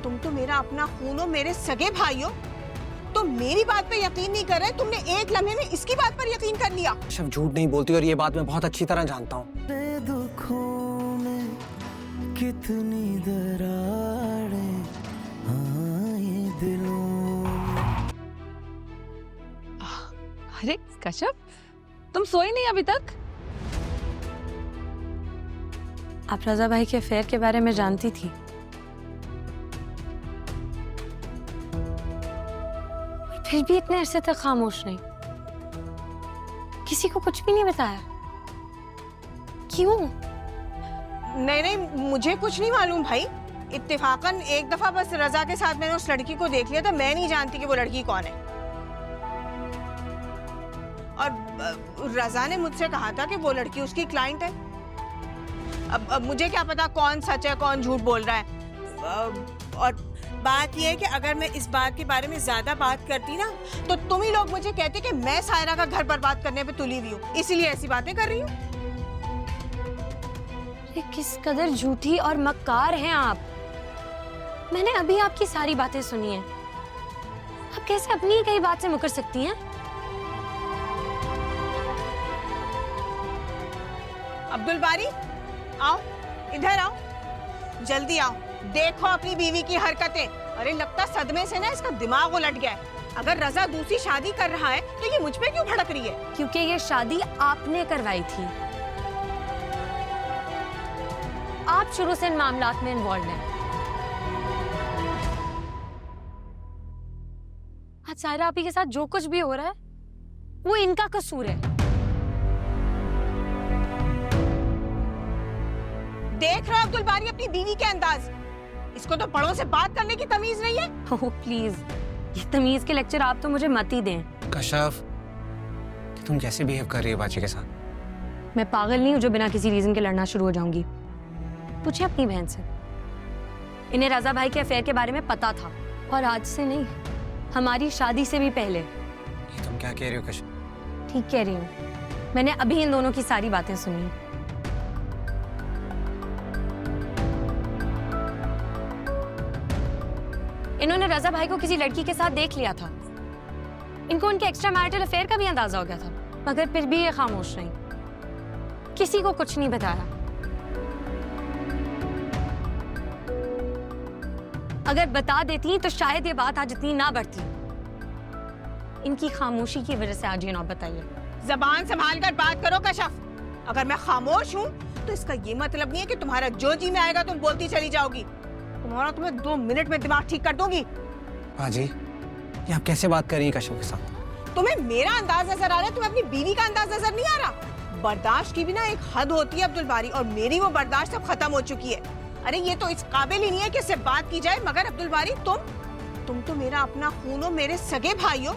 तुम तो मेरा अपना खून हो, मेरे सगे भाई हो। तुम मेरी बात पे यकीन नहीं कर रहे, तुमने एक लम्हे में इसकी बात पर यकीन कर लिया। कशफ झूठ नहीं बोलती और ये बात मैं बहुत अच्छी तरह जानता हूँ। दुखों में कितनी दरारें आए दिलों में। अरे कश्यप, तुम सोए नहीं अभी तक? आप रजा भाई के अफेयर के बारे में जानती थी, फिर भी इतने अरसे तक खामोश नहीं, किसी को कुछ भी नहीं बताया। क्यों? नहीं, मुझे कुछ नहीं मालूम भाई। इत्तेफाकन एक दफा बस रजा के साथ मैंने उस लड़की को देख लिया था। मैं नहीं जानती कि वो लड़की कौन है। और रजा ने मुझसे कहा था कि वो लड़की उसकी क्लाइंट है। अब मुझे क्या पता कौन सच है कौन झूठ बोल रहा है। और बात यह है कि अगर मैं इस बात के बारे में ज्यादा बात करती ना, तो तुम ही लोग मुझे कहते कि मैं सायरा का घर बर्बाद करने पे तुली हुई हूँ, इसीलिए ऐसी बातें कर रही हूँ। किस कदर झूठी और मक्कार हैं आप। मैंने अभी आपकी सारी बातें सुनी हैं। आप कैसे अपनी ही कई बात से मुकर सकती हैं? अब्दुल बारी, आओ, इधर आओ, जल्दी आओ। देखो अपनी बीवी की हरकतें। अरे लगता सदमे से ना इसका दिमाग उलट गया है। अगर रजा दूसरी शादी कर रहा है तो ये मुझ पे क्यों भड़क रही है? क्योंकि ये शादी आपने करवाई थी। आप शुरू से इन मामलात में इन्वॉल्व हैं। आज सायरा आपी के साथ जो कुछ भी हो रहा है वो इनका कसूर है। देख रहे हो अब्दुल बारी अपनी बीवी के अंदाज? इसको तो बड़ों से बात करने की तमीज नहीं है। ओह प्लीज, ये तमीज के लेक्चर आप तो मुझे मत ही दें। कशफ, तुम कैसे बिहेव कर रही हो बाची के साथ? मैं पागल नहीं हूँ जो बिना किसी रीजन के लड़ना शुरू हो जाऊंगी। पूछे अपनी बहन से, इन्हें रजा भाई के अफेयर के बारे में पता था, और आज से नहीं, हमारी शादी से भी पहले। ये तुम क्या कह रही हो कशफ? ठीक कह रही हूँ, मैंने अभी इन दोनों की सारी बातें सुनी। इन्होंने रजा भाई को किसी लड़की के साथ देख लिया था। इनको उनके एक्स्ट्रा मैरिटल अफेयर का भी अंदाजा हो गया था, मगर फिर भी ये खामोश नहीं, किसी को कुछ नहीं बताया। अगर बता देती तो शायद ये बात आज इतनी ना बढ़ती। इनकी खामोशी की वजह से आज ये नौबत आई है। जबान संभाल कर बात करो कशफ। अगर मैं खामोश हूँ तो इसका ये मतलब नहीं है कि तुम्हारा जो जी में आएगा तुम बोलती चली जाओगी। तुम्हारा तुम्हें 2 मिनट में दिमाग ठीक कर दूंगी। बाजी, ये आप कैसे बात कर रही हैं कशफ के साथ? तुम्हें मेरा अंदाज नजर आ रहा है, तुम्हें अपनी बीवी का अंदाज नजर नहीं आ रहा। बर्दाश्त की भी ना एक हद होती है अब्दुल बारी, और मेरी वो बर्दाश्त अब खत्म हो चुकी है। अरे ये तो इस काबिल ही नहीं है कि इससे बात की जाए। मगर अब्दुल बारी, तुम तो मेरा अपना खून हो, मेरे सगे भाई हो।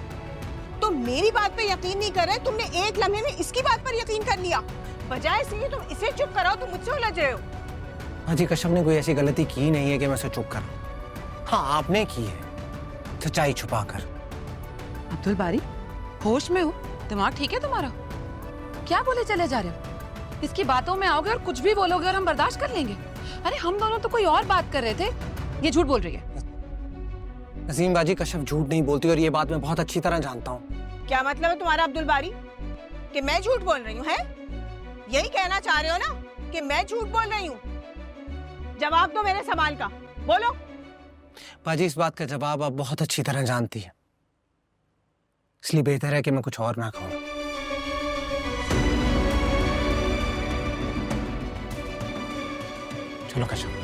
तुम मेरी बात पे यकीन नहीं कर रहे, तुमने एक लम्हे में इसकी बात पर यकीन कर लिया। बजाय इसलिए तुम इसे चुप कराओ, तुम मुझसे उलझ रहे हो। बाजी, कशफ ने कोई ऐसी गलती की नहीं है कि मैं उसे चुप करूं। हाँ, आपने की है, सच्चाई छुपाकर। अब्दुल बारी, होश में हो? दिमाग ठीक है तुम्हारा? क्या बोले चले जा रहे हो? इसकी बातों में आओगे और कुछ भी बोलोगे और हम बर्दाश्त कर लेंगे? अरे हम दोनों तो कोई और बात कर रहे थे, ये झूठ बोल रही है। नसीम बाजी, कशफ झूठ नहीं बोलती और ये बात मैं बहुत अच्छी तरह जानता हूँ। क्या मतलब है तुम्हारा अब्दुल बारी कि मैं झूठ बोल रही हूँ? है यही कहना चाह रहे हो ना कि मैं झूठ बोल रही हूँ? जवाब दो मेरे सवाल का, बोलो। बाजी, इस बात का जवाब आप बहुत अच्छी तरह जानती है, इसलिए बेहतर है कि मैं कुछ और ना कहूं। चलो कशफ।